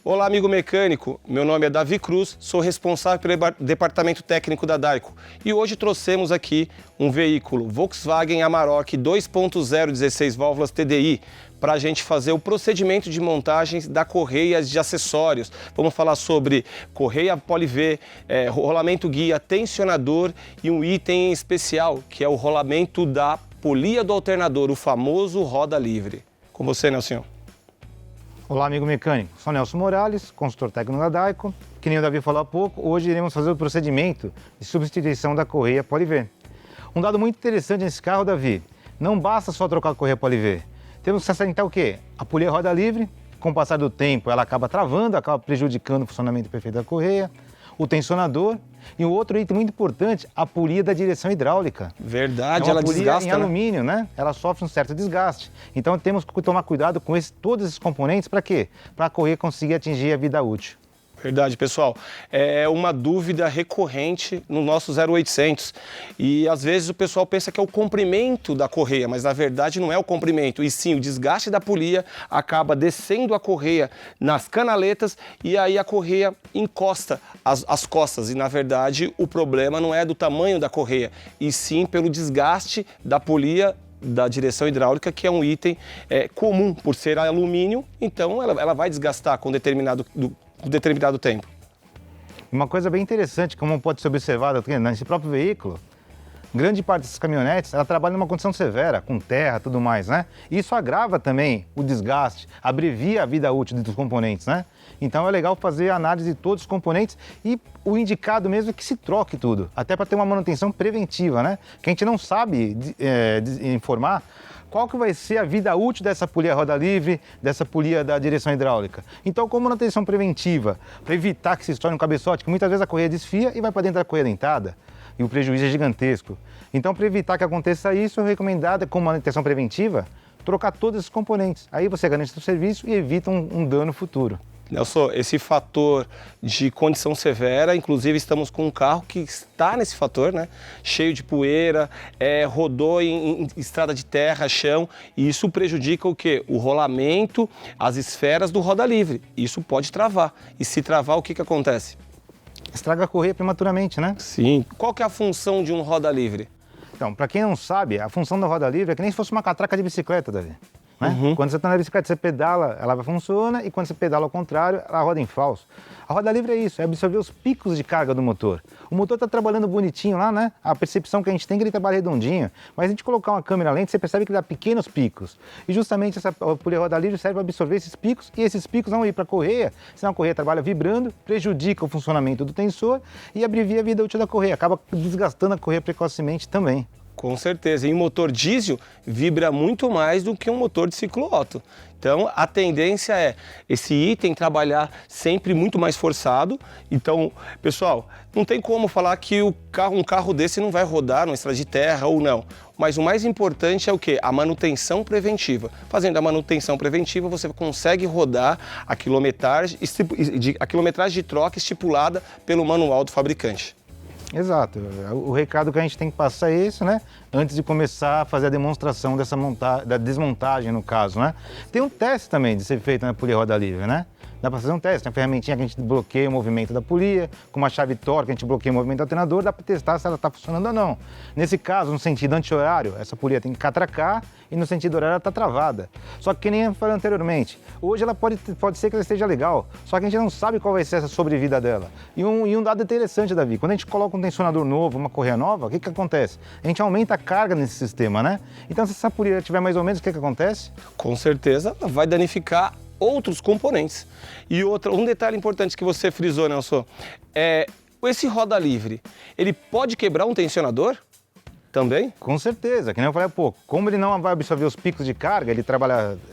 Olá, amigo mecânico. Meu nome é Davi Cruz, sou responsável pelo departamento técnico da Daico. E hoje trouxemos aqui um veículo Volkswagen Amarok 2.0 16 válvulas TDI para a gente fazer o procedimento de montagens da correia de acessórios. Vamos falar sobre correia Poli-V, rolamento guia, tensionador e um item especial, que é o rolamento da polia do alternador, o famoso roda livre. Com você, Nelson. Olá, amigo mecânico. Sou Nelson Morales, consultor técnico da Daico. Que nem o Davi falou há pouco, hoje iremos fazer o procedimento de substituição da correia Poli-V. Um dado muito interessante nesse carro, Davi, não basta só trocar a correia Poli-V. Temos que salientar o quê? A polia roda livre, com o passar do tempo, ela acaba travando, acaba prejudicando o funcionamento perfeito da correia, o tensionador e o outro item muito importante, a polia da direção hidráulica. Verdade, é ela polia desgasta, em alumínio, né? Ela sofre um certo desgaste. Então temos que tomar cuidado com todos esses componentes para quê? Para a correia conseguir atingir a vida útil. Verdade, pessoal. É uma dúvida recorrente no nosso 0800 e às vezes o pessoal pensa que é o comprimento da correia, mas na verdade não é o comprimento, e sim o desgaste da polia acaba descendo a correia nas canaletas e aí a correia encosta as costas e na verdade o problema não é do tamanho da correia, e sim pelo desgaste da polia da direção hidráulica, que é um item comum por ser alumínio, então ela vai desgastar com determinado tempo. Uma coisa bem interessante, como pode ser observado nesse próprio veículo, grande parte dessas caminhonetes, ela trabalha numa condição severa, com terra e tudo mais, né? E isso agrava também o desgaste, abrevia a vida útil dos componentes, né? Então é legal fazer a análise de todos os componentes e o indicado mesmo é que se troque tudo, até para ter uma manutenção preventiva, né? Que a gente não sabe informar qual que vai ser a vida útil dessa polia roda livre, dessa polia da direção hidráulica. Então, como manutenção preventiva, para evitar que se estoure um cabeçote, que muitas vezes a correia desfia e vai para dentro da correia dentada, e o prejuízo é gigantesco. Então, para evitar que aconteça isso, é recomendado, como manutenção preventiva, trocar todos esses componentes. Aí você garante o serviço e evita um dano futuro. Nelson, esse fator de condição severa, inclusive estamos com um carro que está nesse fator, né? Cheio de poeira, rodou em estrada de terra, chão, e isso prejudica o quê? O rolamento, as esferas do roda livre. Isso pode travar. E se travar, o que acontece? Estraga a correia prematuramente, né? Sim. Qual que é a função de um roda livre? Então, para quem não sabe, a função da roda livre é que nem se fosse uma catraca de bicicleta, Davi. Né? Uhum. Quando você está na bicicleta, você pedala, ela funciona, e quando você pedala ao contrário, ela roda em falso. A roda livre é isso, é absorver os picos de carga do motor. O motor está trabalhando bonitinho lá, né? A percepção que a gente tem é que ele trabalha redondinho, mas a gente colocar uma câmera lenta, você percebe que ele dá pequenos picos. E justamente essa polia roda livre serve para absorver esses picos, e esses picos vão ir para a correia, senão a correia trabalha vibrando, prejudica o funcionamento do tensor e abrevia a vida útil da correia, acaba desgastando a correia precocemente também. Com certeza, e o motor diesel vibra muito mais do que um motor de ciclo Otto. Então, a tendência é esse item trabalhar sempre muito mais forçado. Então, pessoal, não tem como falar que um carro desse não vai rodar numa estrada de terra ou não. Mas o mais importante é o quê? A manutenção preventiva. Fazendo a manutenção preventiva, você consegue rodar a quilometragem de troca estipulada pelo manual do fabricante. Exato. O recado que a gente tem que passar é esse, né? Antes de começar a fazer a demonstração da desmontagem, no caso, né? Tem um teste também de ser feito na polia roda livre, né? Dá para fazer um teste, tem uma ferramentinha que a gente bloqueia o movimento da polia, com uma chave Torque a gente bloqueia o movimento do alternador, dá para testar se ela está funcionando ou não. Nesse caso, no sentido anti-horário, essa polia tem que catracar e no sentido horário ela está travada. Só que nem eu falei anteriormente, hoje ela pode ser que ela esteja legal, só que a gente não sabe qual vai ser essa sobrevida dela. E um dado interessante, Davi, quando a gente coloca um tensionador novo, uma correia nova, o que acontece? A gente aumenta a carga nesse sistema, né? Então se essa polia tiver mais ou menos, o que acontece? Com certeza ela vai danificar outros componentes. E um detalhe importante que você frisou, Nelson, esse roda livre, ele pode quebrar um tensionador também? Com certeza, que nem eu falei há pouco. Como ele não vai absorver os picos de carga, ele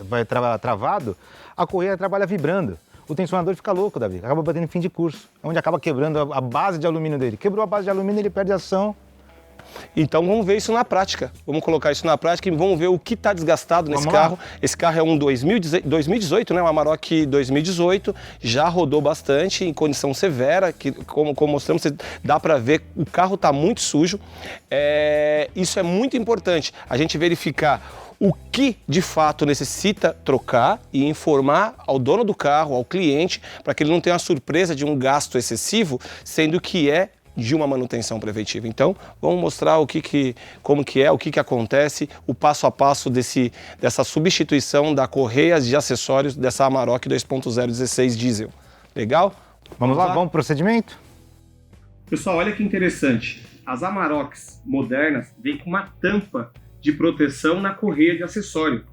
vai trabalhar travado, a correia trabalha vibrando. O tensionador fica louco, Davi, acaba batendo em fim de curso, onde acaba quebrando a base de alumínio dele. Quebrou a base de alumínio, ele perde ação, Então vamos ver isso na prática. Vamos colocar isso na prática e vamos ver o que está desgastado nesse Vamos lá. carro. Esse carro é um 2018, né? Um Amarok 2018. Já rodou bastante em condição severa, que como mostramos, dá para ver o carro está muito sujo. Isso é muito importante. A gente verificar o que de fato necessita trocar e informar ao dono do carro, ao cliente, para que ele não tenha a surpresa de um gasto excessivo, sendo que é de uma manutenção preventiva. Então, vamos mostrar como que é, o que acontece, o passo a passo dessa substituição da correia de acessórios dessa Amarok 2.0 16 diesel. Legal? Vamos lá, vamos pro procedimento? Pessoal, olha que interessante. As Amaroks modernas vêm com uma tampa de proteção na correia de acessório.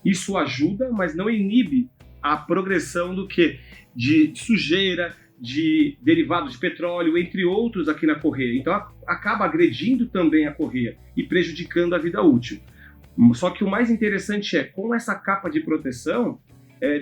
Isso ajuda, mas não inibe a progressão do que? De sujeira, de derivados de petróleo, entre outros aqui na correia. Então acaba agredindo também a correia e prejudicando a vida útil. Só que o mais interessante é, com essa capa de proteção,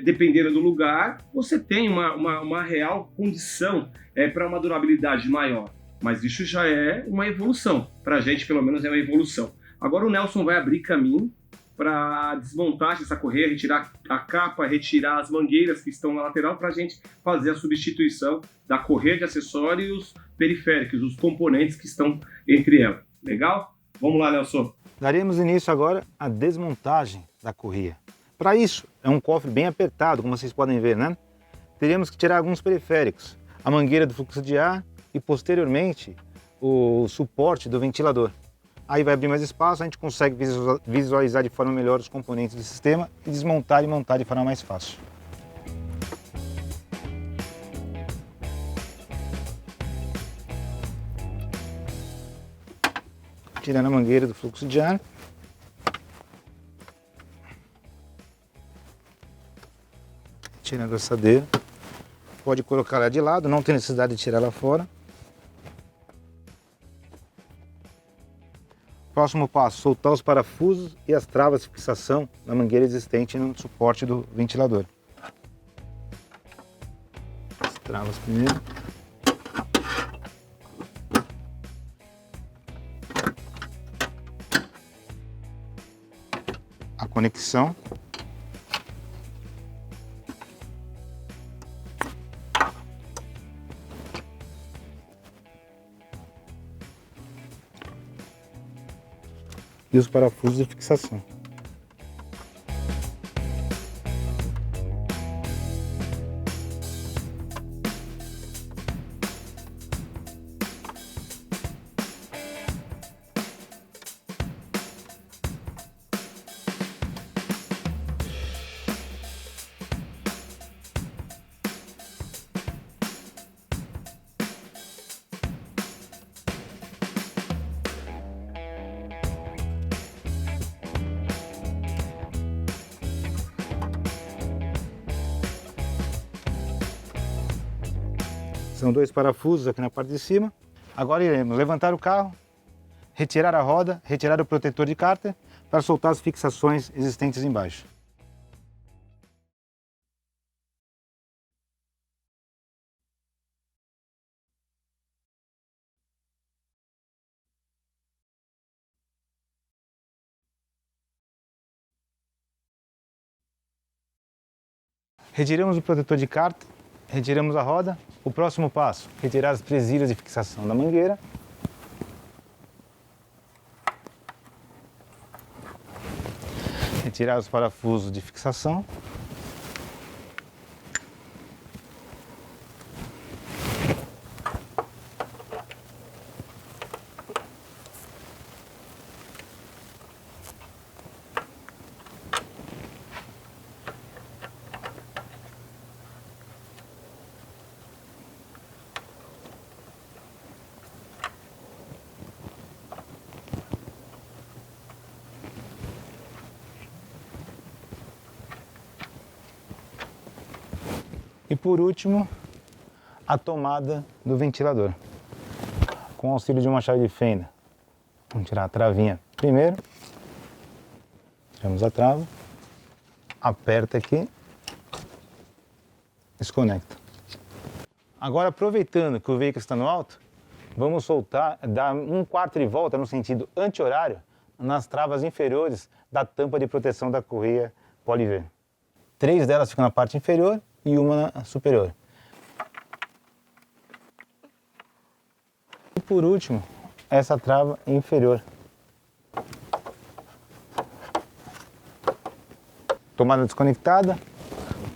dependendo do lugar, você tem uma real condição para uma durabilidade maior. Mas isso já é uma evolução. Para a gente, pelo menos, é uma evolução. Agora o Nelson vai abrir caminho para desmontar essa correia, retirar a capa, retirar as mangueiras que estão na lateral para a gente fazer a substituição da correia de acessórios periféricos, os componentes que estão entre elas. Legal? Vamos lá, Nelson. Daremos início agora à desmontagem da correia. Para isso, é um cofre bem apertado, como vocês podem ver, né? Teremos que tirar alguns periféricos, a mangueira do fluxo de ar e, posteriormente, o suporte do ventilador. Aí vai abrir mais espaço, a gente consegue visualizar de forma melhor os componentes do sistema e desmontar e montar de forma mais fácil. Tirando a mangueira do fluxo de ar. Tirando a assadeira. Pode colocar ela de lado, não tem necessidade de tirar ela fora. Próximo passo, soltar os parafusos e as travas de fixação da mangueira existente no suporte do ventilador. As travas primeiro. A conexão. E os parafusos de fixação. São dois parafusos aqui na parte de cima. Agora iremos levantar o carro, retirar a roda, retirar o protetor de cárter para soltar as fixações existentes embaixo. Retiramos o protetor de cárter, retiramos a roda. O próximo passo, retirar as presilhas de fixação da mangueira. Retirar os parafusos de fixação. E por último, a tomada do ventilador, com o auxílio de uma chave de fenda. Vamos tirar a travinha primeiro, tiramos a trava, aperta aqui, desconecta. Agora, aproveitando que o veículo está no alto, vamos soltar, dar um quarto de volta no sentido anti-horário nas travas inferiores da tampa de proteção da correia Poli-V. 3 delas ficam na parte inferior e uma na superior. E por último, essa trava inferior. Tomada desconectada.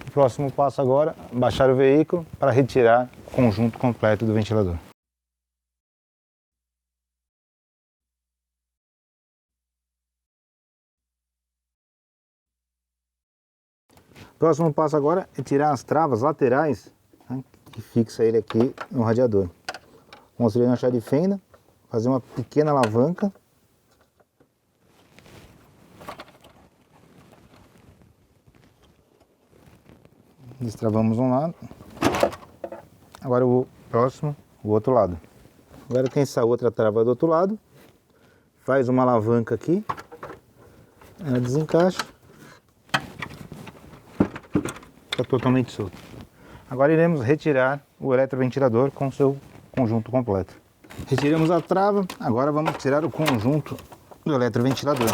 O próximo passo agora, baixar o veículo para retirar o conjunto completo do ventilador. Próximo passo agora é tirar as travas laterais, né, que fixa ele aqui no radiador. Mostrei na chave de fenda, fazer uma pequena alavanca. Destravamos um lado. Agora o próximo, o outro lado. Agora tem essa outra trava do outro lado. Faz uma alavanca aqui. Ela desencaixa. Está totalmente solto. Agora iremos retirar o eletroventilador com seu conjunto completo. Retiramos a trava, agora vamos tirar o conjunto do eletroventilador.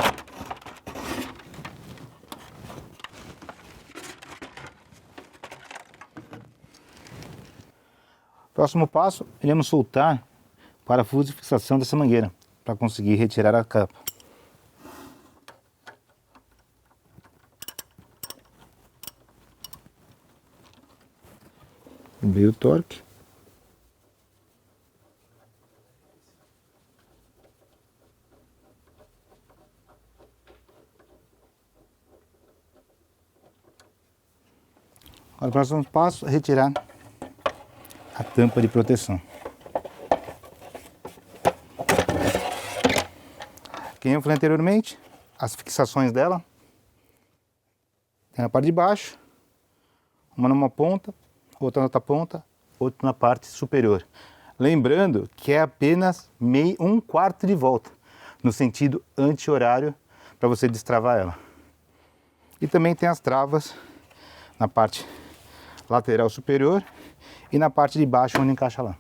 Próximo passo, iremos soltar o parafuso de fixação dessa mangueira para conseguir retirar a capa. Veio o torque. Agora o próximo passo é retirar a tampa de proteção. Como eu falei anteriormente, as fixações dela tem na parte de baixo, uma numa ponta, outra na outra ponta, outra na parte superior. Lembrando que é apenas um quarto de volta, no sentido anti-horário, para você destravar ela. E também tem as travas na parte lateral superior e na parte de baixo onde encaixa lá.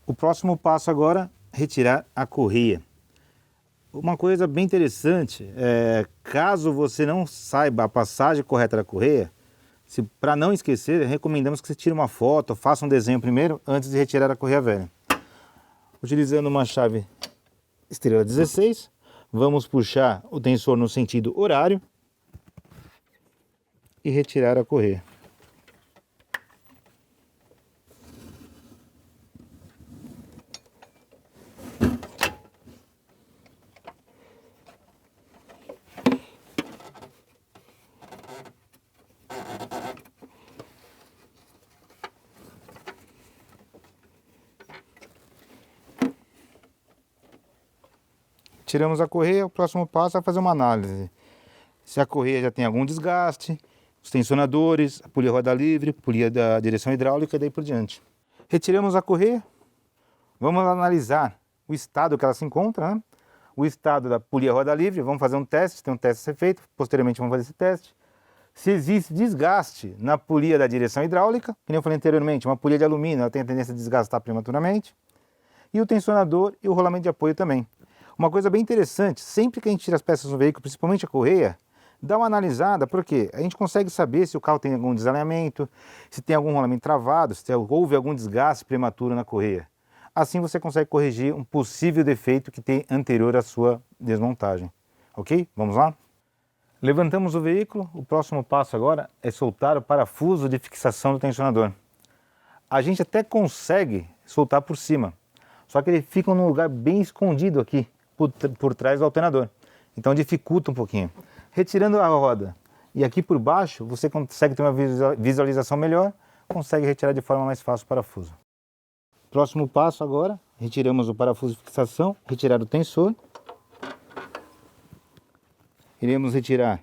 O próximo passo agora é retirar a correia. Uma coisa bem interessante é, caso você não saiba a passagem correta da correia, para não esquecer, recomendamos que você tire uma foto, faça um desenho primeiro, antes de retirar a correia velha. Utilizando uma chave estrela 16, vamos puxar o tensor no sentido horário e retirar a correia. Tiramos a correia, o próximo passo é fazer uma análise. Se a correia já tem algum desgaste, os tensionadores, a polia roda livre, polia da direção hidráulica e daí por diante. Retiramos a correia, vamos analisar o estado que ela se encontra, né? O estado da polia roda livre, vamos fazer um teste, tem um teste a ser feito, posteriormente vamos fazer esse teste. Se existe desgaste na polia da direção hidráulica, como eu falei anteriormente, uma polia de alumínio ela tem a tendência a desgastar prematuramente, e o tensionador e o rolamento de apoio também. Uma coisa bem interessante, sempre que a gente tira as peças do veículo, principalmente a correia, dá uma analisada, porque a gente consegue saber se o carro tem algum desalinhamento, se tem algum rolamento travado, se houve algum desgaste prematuro na correia. Assim você consegue corrigir um possível defeito que tem anterior à sua desmontagem. Ok? Vamos lá? Levantamos o veículo, o próximo passo agora é soltar o parafuso de fixação do tensionador. A gente até consegue soltar por cima, só que ele fica num lugar bem escondido aqui, por trás do alternador. Então dificulta um pouquinho. Retirando a roda e aqui por baixo, você consegue ter uma visualização melhor, consegue retirar de forma mais fácil o parafuso. Próximo passo agora, retiramos o parafuso de fixação, retirar o tensor. Iremos retirar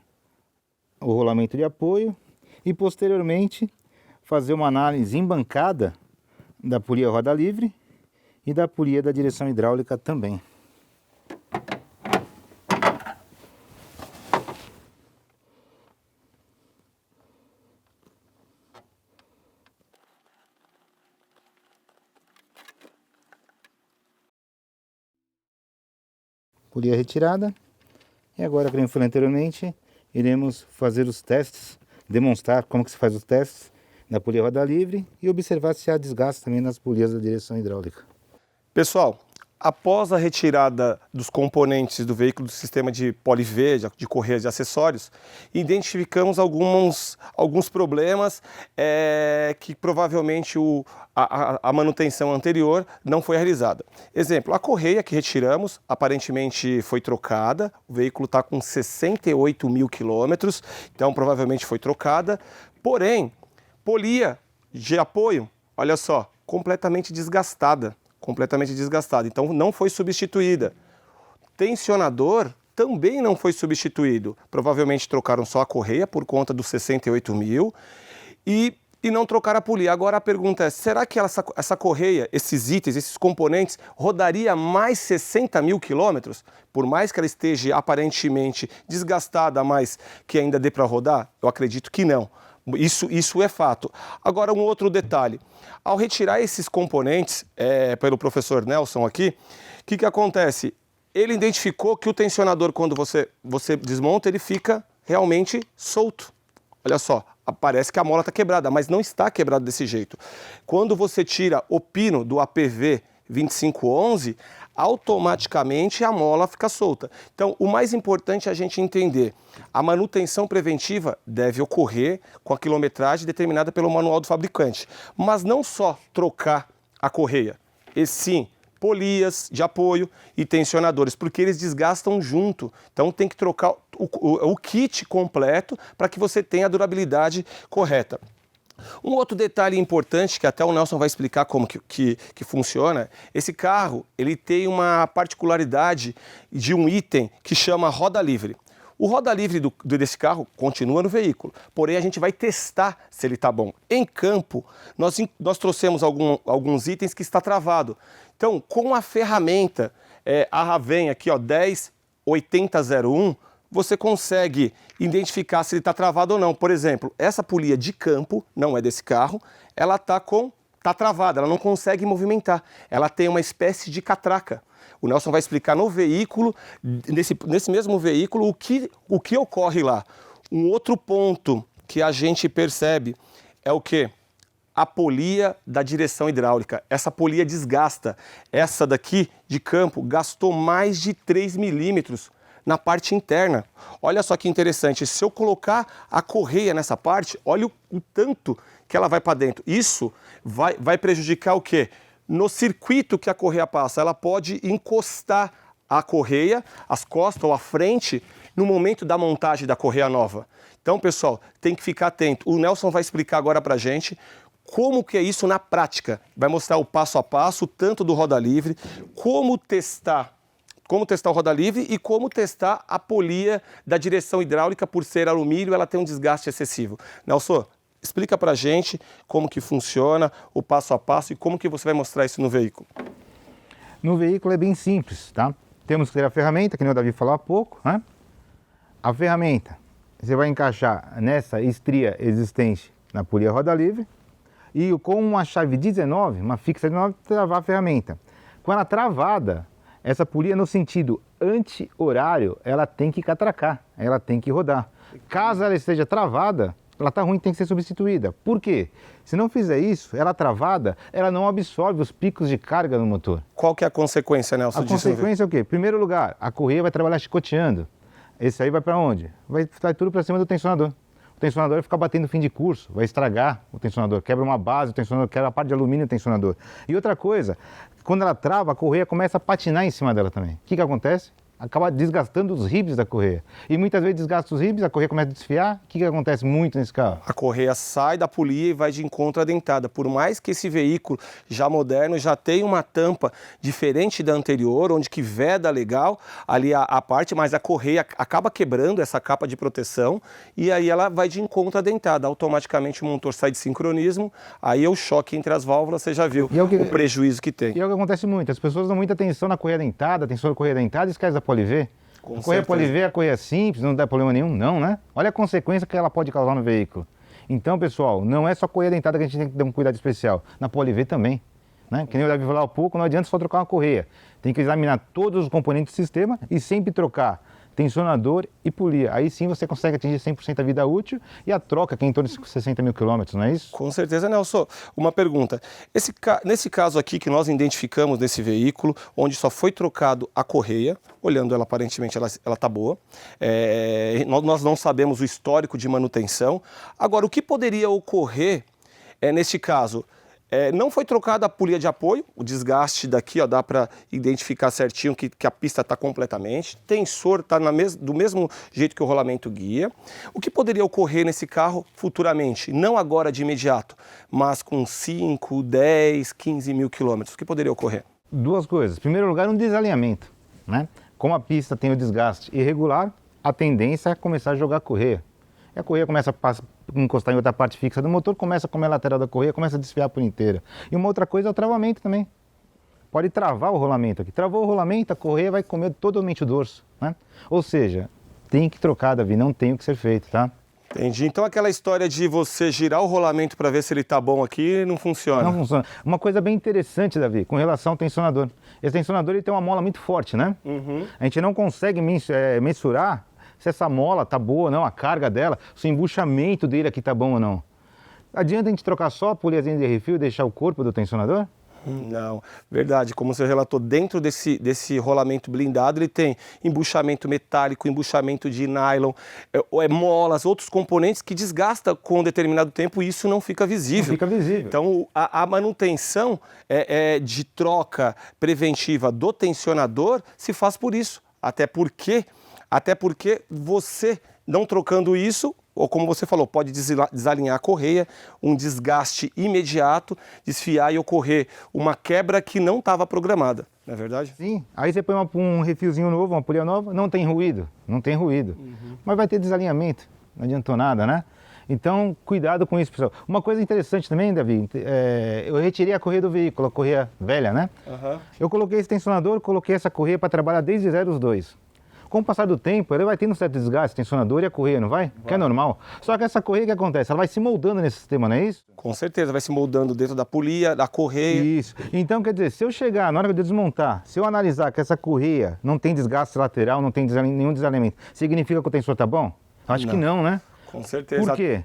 o rolamento de apoio e posteriormente fazer uma análise embancada da polia roda livre e da polia da direção hidráulica também. polia retirada. E agora, como eu falei anteriormente, iremos fazer os testes, demonstrar como que se faz os testes na polia roda livre e observar se há desgaste também nas polias da direção hidráulica. Pessoal, após a retirada dos componentes do veículo do sistema de poli-V, de correias de acessórios, identificamos alguns problemas que provavelmente a manutenção anterior não foi realizada. Exemplo, a correia que retiramos aparentemente foi trocada, o veículo está com 68 mil quilômetros, então provavelmente foi trocada, porém, polia de apoio, olha só, completamente desgastada. Então não foi substituída. Tensionador também não foi substituído. Provavelmente trocaram só a correia por conta dos 68 mil e não trocaram a polia. Agora a pergunta é, será que essa correia, esses itens, esses componentes, rodaria mais 60 mil quilômetros? Por mais que ela esteja aparentemente desgastada, mas que ainda dê para rodar? Eu acredito que não. Isso é fato. Agora, um outro detalhe. Ao retirar esses componentes, pelo professor Nelson aqui, o que acontece? Ele identificou que o tensionador, quando você desmonta, ele fica realmente solto. Olha só, parece que a mola está quebrada, mas não está quebrada desse jeito. Quando você tira o pino do APV 2511, automaticamente a mola fica solta. Então, o mais importante é a gente entender, a manutenção preventiva deve ocorrer com a quilometragem determinada pelo manual do fabricante, mas não só trocar a correia, e sim polias de apoio e tensionadores, porque eles desgastam junto. Então tem que trocar o kit completo para que você tenha a durabilidade correta. Um outro detalhe importante, que até o Nelson vai explicar como que funciona, esse carro ele tem uma particularidade de um item que chama roda livre. O roda livre desse carro continua no veículo, porém a gente vai testar se ele está bom. Em campo, nós trouxemos alguns itens que está travado. Então, com a ferramenta, a Raven aqui, ó, 108001, você consegue identificar se ele está travado ou não. Por exemplo, essa polia de campo, não é desse carro, ela está travada, ela não consegue movimentar. Ela tem uma espécie de catraca. O Nelson vai explicar no veículo, nesse mesmo veículo, o que ocorre lá. Um outro ponto que a gente percebe é o quê? A polia da direção hidráulica. Essa polia desgasta. Essa daqui de campo gastou mais de 3 milímetros na parte interna. Olha só que interessante, se eu colocar a correia nessa parte, olha o tanto que ela vai para dentro. Isso vai prejudicar o quê? No circuito que a correia passa, ela pode encostar a correia, as costas ou a frente, no momento da montagem da correia nova. Então, pessoal, tem que ficar atento. O Nelson vai explicar agora para a gente como que é isso na prática. Vai mostrar o passo a passo, tanto do roda livre, como testar o roda livre e como testar a polia da direção hidráulica. Por ser alumínio, ela tem um desgaste excessivo. Nelson, explica pra gente como que funciona o passo a passo e como que você vai mostrar isso no veículo. No veículo é bem simples, tá? Temos que ter a ferramenta, que nem o Davi falou há pouco, né? A ferramenta, você vai encaixar nessa estria existente na polia roda livre e com uma chave 19, uma fixa 19, travar a ferramenta. Com ela travada, essa polia no sentido anti-horário, ela tem que catracar, ela tem que rodar. Caso ela esteja travada, ela está ruim, tem que ser substituída. Por quê? Se não fizer isso, ela travada, ela não absorve os picos de carga no motor. Qual que é a consequência, Nelson? A consequência é o quê? Em primeiro lugar, a correia vai trabalhar chicoteando. Esse aí vai para onde? Vai tudo para cima do tensionador. O tensionador vai ficar batendo fim de curso, vai estragar o tensionador, quebra uma base, o tensionador quebra a parte de alumínio do tensionador. E outra coisa, quando ela trava, a correia começa a patinar em cima dela também. O que acontece? Acaba desgastando os ribs da correia. E muitas vezes desgasta os ribs, a correia começa a desfiar. O que acontece muito nesse carro? A correia sai da polia e vai de encontro à dentada. Por mais que esse veículo já moderno já tenha uma tampa diferente da anterior, onde que veda legal ali a parte, mas a correia acaba quebrando essa capa de proteção e aí ela vai de encontro à dentada. Automaticamente o motor sai de sincronismo, aí é o choque entre as válvulas, você já viu o prejuízo que tem. E é o que acontece muito, as pessoas dão muita atenção na correia dentada, atenção na correia dentada e esquece da poli-V. A correia poli-V é a correia simples, não dá problema nenhum, não, né? Olha a consequência que ela pode causar no veículo. Então, pessoal, não é só correia dentada que a gente tem que ter um cuidado especial. Na poli-V também. né? Que nem o Davi falou há pouco, não adianta só trocar uma correia. Tem que examinar todos os componentes do sistema e sempre trocar tensionador e polia. Aí sim você consegue atingir 100% a vida útil e a troca, que é em torno de 60 mil quilômetros, não é isso? Com certeza, Nelson. Uma pergunta. Nesse caso aqui que nós identificamos nesse veículo, onde só foi trocado a correia, olhando ela aparentemente ela está boa, nós não sabemos o histórico de manutenção. Agora, o que poderia ocorrer neste caso? Não foi trocada a polia de apoio, o desgaste daqui, ó, dá para identificar certinho que a pista está completamente, tensor está do mesmo jeito que o rolamento guia. O que poderia ocorrer nesse carro futuramente? Não agora de imediato, mas com 5, 10, 15 mil quilômetros. O que poderia ocorrer? Duas coisas. Em primeiro lugar, um desalinhamento, né? Como a pista tem o desgaste irregular, a tendência é começar a jogar a correia. E a correia começa a encostar em outra parte fixa do motor, começa a comer a lateral da correia, começa a desfiar por inteira. E uma outra coisa é o travamento também. Pode travar o rolamento aqui. Travou o rolamento, a correia vai comer totalmente o dorso, né? Ou seja, tem que trocar, Davi, não tem o que ser feito, tá? Entendi. Então aquela história de você girar o rolamento para ver se ele está bom aqui não funciona. Não funciona. Uma coisa bem interessante, Davi, com relação ao tensionador. Esse tensionador ele tem uma mola muito forte, né? Uhum. A gente não consegue mensurar se essa mola tá boa ou não, a carga dela, se o embuchamento dele aqui tá bom ou não. Adianta a gente trocar só a poliazinha de refil e deixar o corpo do tensionador? Não, verdade. Como você relatou, dentro desse rolamento blindado, ele tem embuchamento metálico, embuchamento de nylon, molas, outros componentes que desgastam com um determinado tempo e isso não fica visível. Não fica visível. Então, a manutenção de troca preventiva do tensionador se faz por isso. Até porque você, não trocando isso, ou como você falou, pode desalinhar a correia, um desgaste imediato, desfiar e ocorrer uma quebra que não estava programada, não é verdade? Sim, aí você põe um refilzinho novo, uma polia nova, não tem ruído, mas vai ter desalinhamento, não adiantou nada, né? Então, cuidado com isso, pessoal. Uma coisa interessante também, Davi, eu retirei a correia do veículo, a correia velha, né? Uhum. Eu coloquei esse tensionador, coloquei essa correia para trabalhar desde 0,2. Com o passar do tempo, ele vai tendo um certo desgaste, tensionador e a correia, não vai? Que é normal. Só que essa correia, o que acontece? Ela vai se moldando nesse sistema, não é isso? Com certeza, vai se moldando dentro da polia, da correia. Isso. Então, quer dizer, se eu chegar, na hora que eu desmontar, se eu analisar que essa correia não tem desgaste lateral, não tem nenhum desalinhamento, significa que o tensor tá bom? Acho que não, né? Com certeza. Por quê?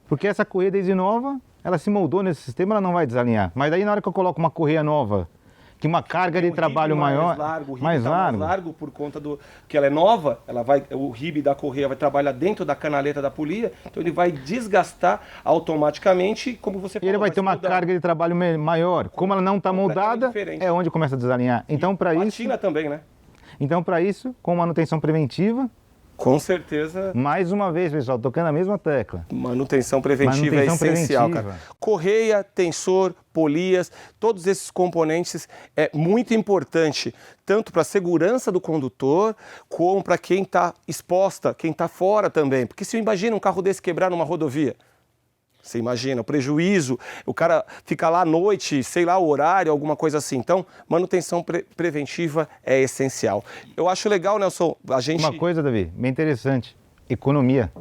Porque essa correia desde nova, ela se moldou nesse sistema, ela não vai desalinhar. Mas daí na hora que eu coloco uma correia nova, que uma carga de trabalho maior, mais largo por conta do que ela é nova, o ribe da correia vai trabalhar dentro da canaleta da polia, então ele vai desgastar automaticamente, como você falou. E ele vai ter uma carga de trabalho maior. Como ela não está moldada, é onde começa a desalinhar. Então para isso, patina também, né? Então para isso, com manutenção preventiva, com certeza. Mais uma vez, pessoal, tocando a mesma tecla. Manutenção preventiva é essencial, cara. Correia, tensor, polias, todos esses componentes é muito importante, tanto para a segurança do condutor, como para quem está exposta, quem está fora também. Porque se imagina um carro desse quebrar numa rodovia, você imagina o prejuízo, o cara fica lá à noite, sei lá, o horário, alguma coisa assim. Então, manutenção preventiva é essencial. Eu acho legal, Nelson, a gente... Uma coisa, Davi, bem interessante, economia.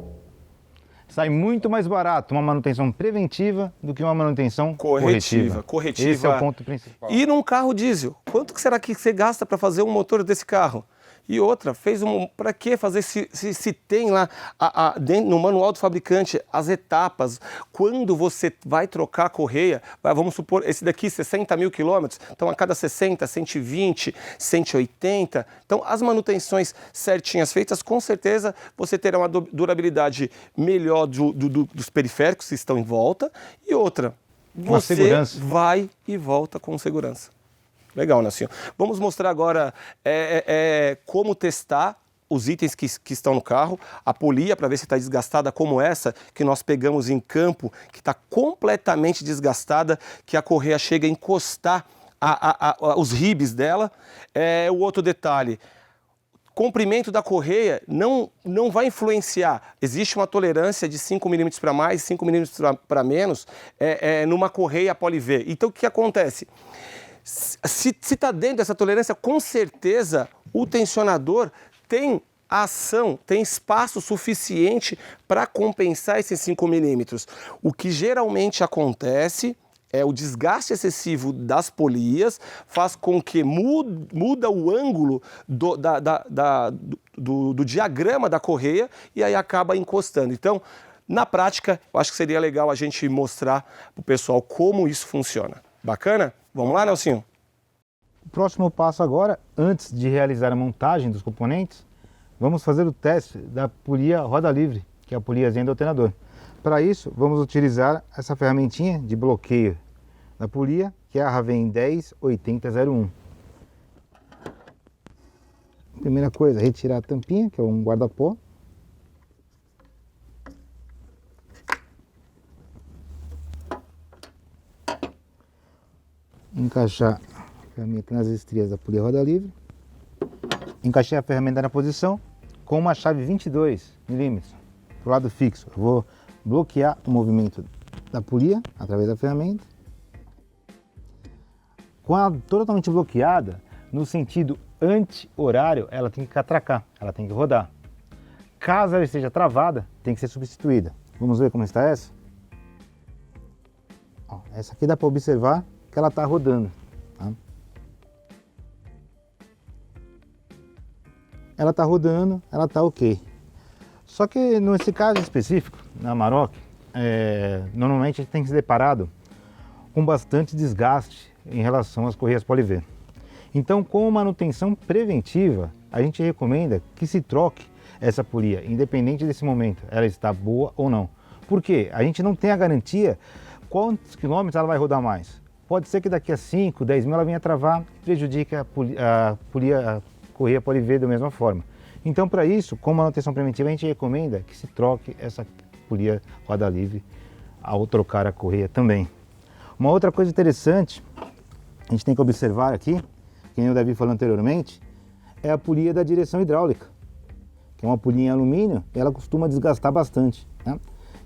Sai muito mais barato uma manutenção preventiva do que uma manutenção corretiva. Esse é o ponto principal. E num carro diesel, quanto que será que você gasta para fazer um motor desse carro? E outra, para que fazer se tem lá no manual do fabricante as etapas, quando você vai trocar a correia, vamos supor, esse daqui 60 mil quilômetros, então a cada 60, 120, 180, então as manutenções certinhas feitas, com certeza você terá uma durabilidade melhor dos periféricos que estão em volta, e outra, você vai e volta com segurança. Legal, Nelson. Vamos mostrar agora como testar os itens que estão no carro, a polia para ver se está desgastada, como essa que nós pegamos em campo, que está completamente desgastada, que a correia chega a encostar os ribes dela. O outro detalhe, comprimento da correia não vai influenciar. Existe uma tolerância de 5 milímetros para mais, 5 milímetros para menos numa correia Poli-V. Então o que acontece? Se está dentro dessa tolerância, com certeza o tensionador tem ação, tem espaço suficiente para compensar esses 5 milímetros. O que geralmente acontece o desgaste excessivo das polias faz com que muda o ângulo do diagrama da correia e aí acaba encostando. Então, na prática, eu acho que seria legal a gente mostrar para o pessoal como isso funciona. Bacana? Vamos lá, Nelsinho? O próximo passo agora, antes de realizar a montagem dos componentes, vamos fazer o teste da polia roda livre, que é a poliazinha do alternador. Para isso, vamos utilizar essa ferramentinha de bloqueio da polia, que é a Ravem 108001. Primeira coisa, retirar a tampinha, que é um guarda-pó. Encaixar a ferramenta nas estrias da polia roda livre. Encaixei a ferramenta na posição com uma chave 22 milímetros para o lado fixo. Eu vou bloquear o movimento da polia através da ferramenta. Com ela totalmente bloqueada, no sentido anti-horário, ela tem que catracar, ela tem que rodar. Caso ela esteja travada, tem que ser substituída. Vamos ver como está essa? Ó, essa aqui dá para observar que ela está rodando. Tá? Ela está rodando, ela está ok. Só que nesse caso específico, na Amarok, normalmente a gente tem que se deparado com bastante desgaste em relação às correias Polivé. Então, com manutenção preventiva, a gente recomenda que se troque essa polia, independente desse momento, ela está boa ou não. Por quê? A gente não tem a garantia quantos quilômetros ela vai rodar mais. Pode ser que daqui a 5, 10 mil ela venha travar e prejudique a correia Polivé da mesma forma. Então, para isso, com manutenção preventiva, a gente recomenda que se troque essa polia roda livre ao trocar a correia também. Uma outra coisa interessante, a gente tem que observar aqui, que nem o Davi falou anteriormente, é a polia da direção hidráulica, que é uma polia em alumínio, e ela costuma desgastar bastante, né?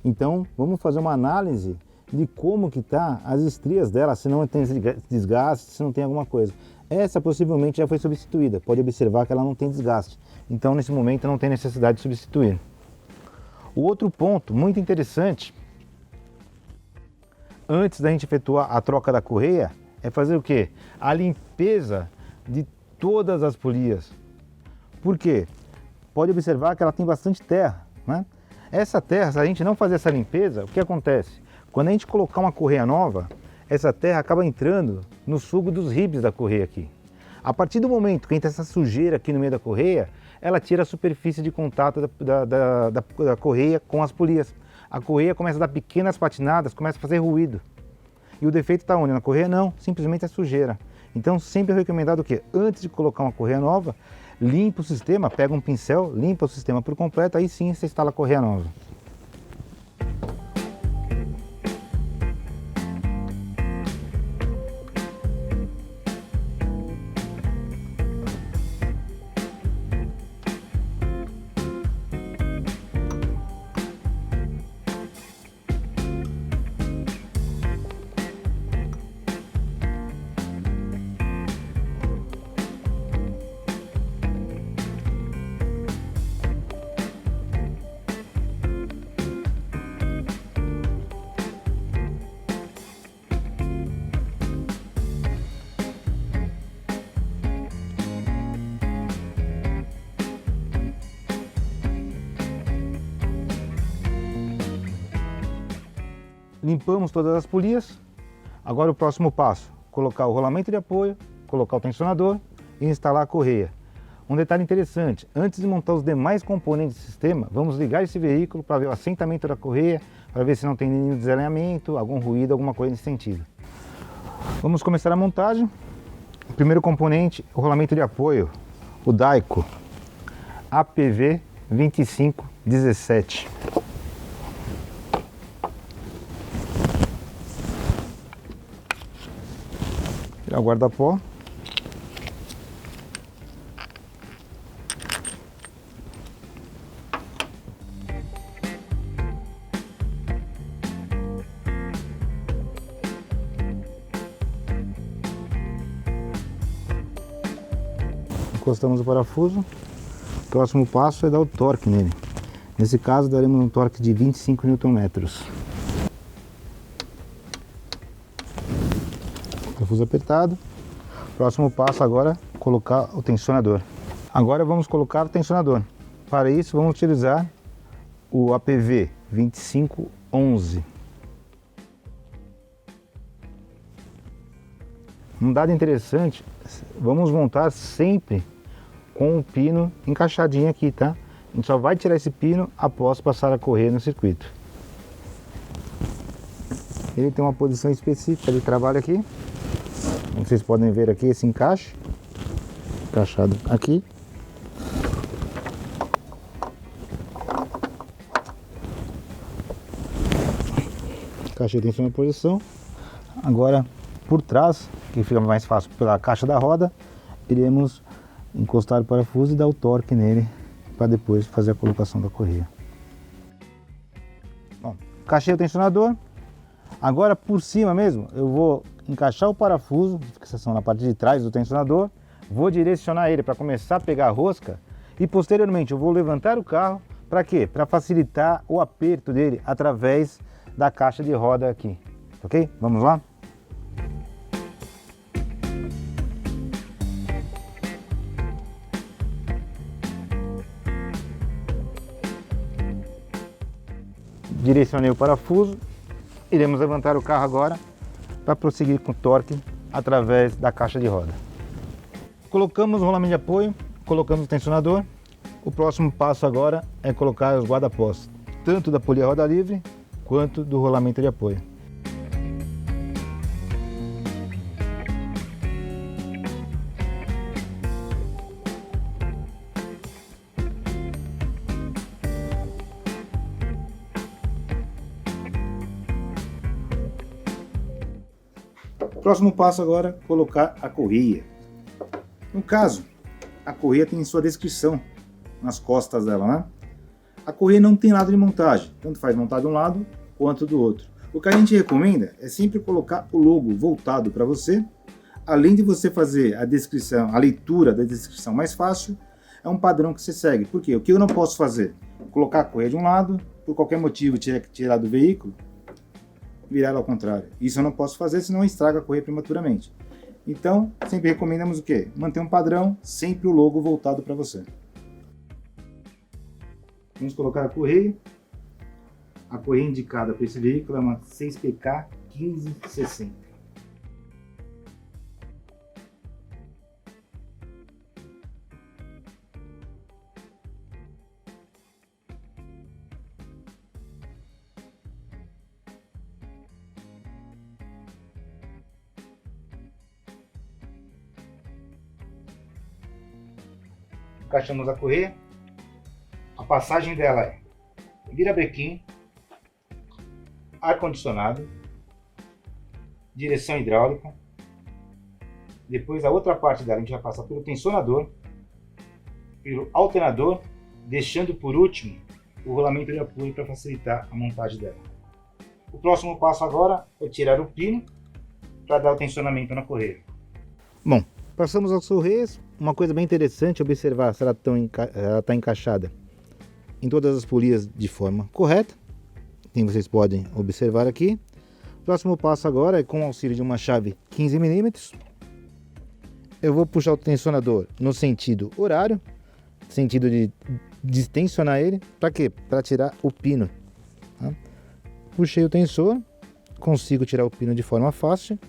Então, vamos fazer uma análise de como que tá as estrias dela, se não tem desgaste, se não tem alguma coisa. Essa possivelmente já foi substituída, pode observar que ela não tem desgaste. Então, nesse momento, não tem necessidade de substituir. O outro ponto muito interessante, antes da gente efetuar a troca da correia, é fazer o quê? A limpeza de todas as polias. Por quê? Pode observar que ela tem bastante terra, né? Essa terra, se a gente não fazer essa limpeza, o que acontece? Quando a gente colocar uma correia nova, essa terra acaba entrando no sugo dos ribs da correia aqui. A partir do momento que entra essa sujeira aqui no meio da correia, ela tira a superfície de contato da correia com as polias. A correia começa a dar pequenas patinadas, começa a fazer ruído. E o defeito está onde? Na correia? Não, simplesmente é sujeira. Então sempre é recomendado o quê? Antes de colocar uma correia nova, limpa o sistema, pega um pincel, limpa o sistema por completo, aí sim você instala a correia nova. Limpamos todas as polias. Agora o próximo passo, colocar o rolamento de apoio, colocar o tensionador e instalar a correia. Um detalhe interessante, antes de montar os demais componentes do sistema, vamos ligar esse veículo para ver o assentamento da correia, para ver se não tem nenhum desalinhamento, algum ruído, alguma coisa nesse sentido. Vamos começar a montagem. O primeiro componente, o rolamento de apoio, o Daico APV 2517. Tirar o guarda-pó. Encostamos o parafuso. O próximo passo é dar o torque nele. Nesse caso daremos um torque de 25 Nm. parafuso apertado. Próximo passo agora, colocar o tensionador. Agora vamos colocar o tensionador. Para isso, vamos utilizar o APV 2511. Um dado interessante, vamos montar sempre com o pino encaixadinho aqui, tá? A gente só vai tirar esse pino após passar a correia no circuito. Ele tem uma posição específica de trabalho aqui. Como vocês podem ver aqui, esse encaixe. Encaixado aqui. Encaixe tem uma posição. Agora, por trás, que fica mais fácil pela caixa da roda, iremos encostar o parafuso e dar o torque nele para depois fazer a colocação da correia. Bom, encaixei o tensionador. Agora por cima mesmo eu vou encaixar o parafuso de fixação na parte de trás do tensionador, vou direcionar ele para começar a pegar a rosca e posteriormente eu vou levantar o carro para quê? Para facilitar o aperto dele através da caixa de roda aqui, ok? Vamos lá? Direcionei o parafuso, iremos levantar o carro agora para prosseguir com o torque através da caixa de roda. Colocamos o rolamento de apoio, colocamos o tensionador. O próximo passo agora é colocar os guarda-postos, tanto da polia roda livre quanto do rolamento de apoio. Próximo passo agora, colocar a correia. No caso, a correia tem sua descrição nas costas dela, né? A correia não tem lado de montagem, tanto faz montar de um lado quanto do outro. O que a gente recomenda é sempre colocar o logo voltado para você, além de você fazer a descrição, a leitura da descrição mais fácil, é um padrão que você segue. Por quê? O que eu não posso fazer? Colocar a correia de um lado, por qualquer motivo tirar do veículo, virar ela ao contrário. Isso eu não posso fazer, senão estraga a correia prematuramente. Então, sempre recomendamos o quê? Manter um padrão, sempre o logo voltado para você. Vamos colocar a correia. A correia indicada para esse veículo é uma 6PK 1560. Encaixamos a correia. A passagem dela é virabrequim, ar-condicionado, direção hidráulica. Depois a outra parte dela a gente vai passar pelo tensionador, pelo alternador, deixando por último o rolamento de apoio para facilitar a montagem dela. O próximo passo agora é tirar o pino para dar o tensionamento na correia. Bom, passamos aos correias. Uma coisa bem interessante é observar se ela está encaixada em todas as polias de forma correta, como vocês podem observar aqui. O próximo passo agora é com o auxílio de uma chave 15 mm. Eu vou puxar o tensionador no sentido horário, sentido de distensionar ele, para quê? Para tirar o pino. Tá? Puxei o tensor, consigo tirar o pino de forma fácil,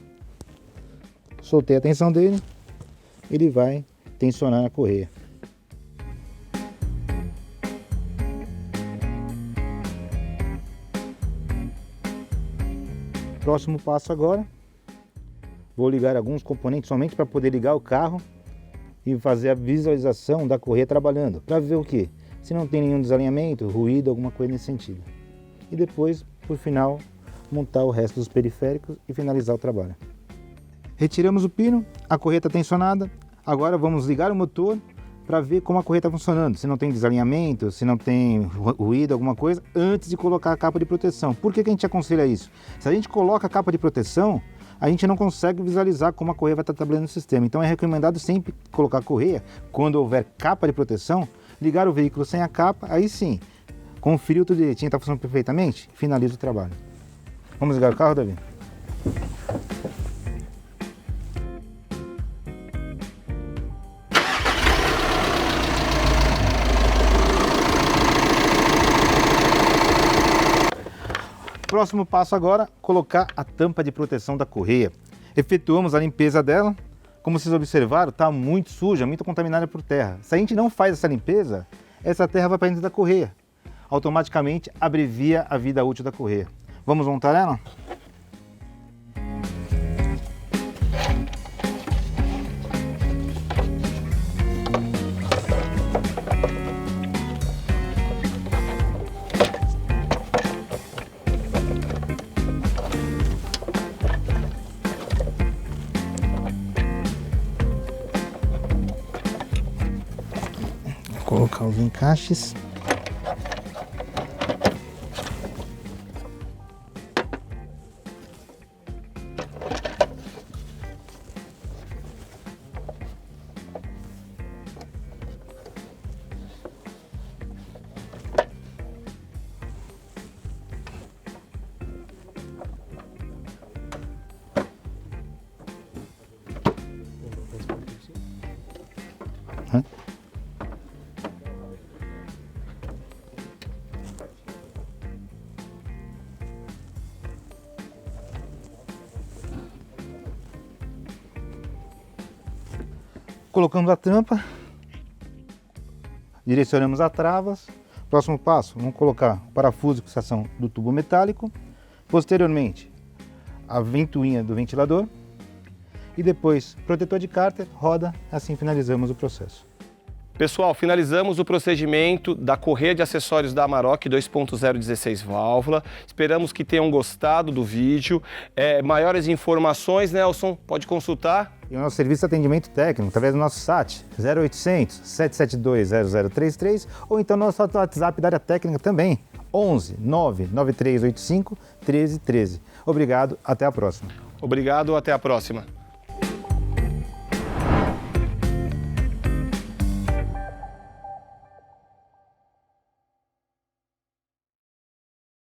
soltei a tensão dele, ele vai tensionar a correia. Próximo passo agora, vou ligar alguns componentes somente para poder ligar o carro e fazer a visualização da correia trabalhando, para ver o que? Se não tem nenhum desalinhamento, ruído, alguma coisa nesse sentido. E depois, por final, montar o resto dos periféricos e finalizar o trabalho. Retiramos o pino, a correia está tensionada. Agora vamos ligar o motor para ver como a correia está funcionando, se não tem desalinhamento, se não tem ruído, alguma coisa, antes de colocar a capa de proteção. Por que a gente aconselha isso? Se a gente coloca a capa de proteção, a gente não consegue visualizar como a correia vai estar trabalhando no sistema. Então é recomendado sempre colocar a correia, quando houver capa de proteção, ligar o veículo sem a capa, aí sim, conferir tudo direitinho, está funcionando perfeitamente, finaliza o trabalho. Vamos ligar o carro, Davi? próximo passo agora, colocar a tampa de proteção da correia. Efetuamos a limpeza dela. Como vocês observaram, está muito suja, muito contaminada por terra. Se a gente não faz essa limpeza, essa terra vai para dentro da correia. Automaticamente abrevia a vida útil da correia. Vamos montar ela? Vou colocar os encaixes. Colocamos a tampa, direcionamos as travas. Próximo passo, vamos colocar o parafuso de fixação do tubo metálico, posteriormente a ventoinha do ventilador e depois protetor de cárter, roda, assim finalizamos o processo. Pessoal, finalizamos o procedimento da correia de acessórios da Amarok 2.0 16 válvula. Esperamos que tenham gostado do vídeo. Maiores informações, Nelson, pode consultar. E o nosso serviço de atendimento técnico, através do nosso SAT, 0800 772 0033, ou então nosso WhatsApp da área técnica também, 11 99385 1313. Obrigado, até a próxima. Obrigado, até a próxima.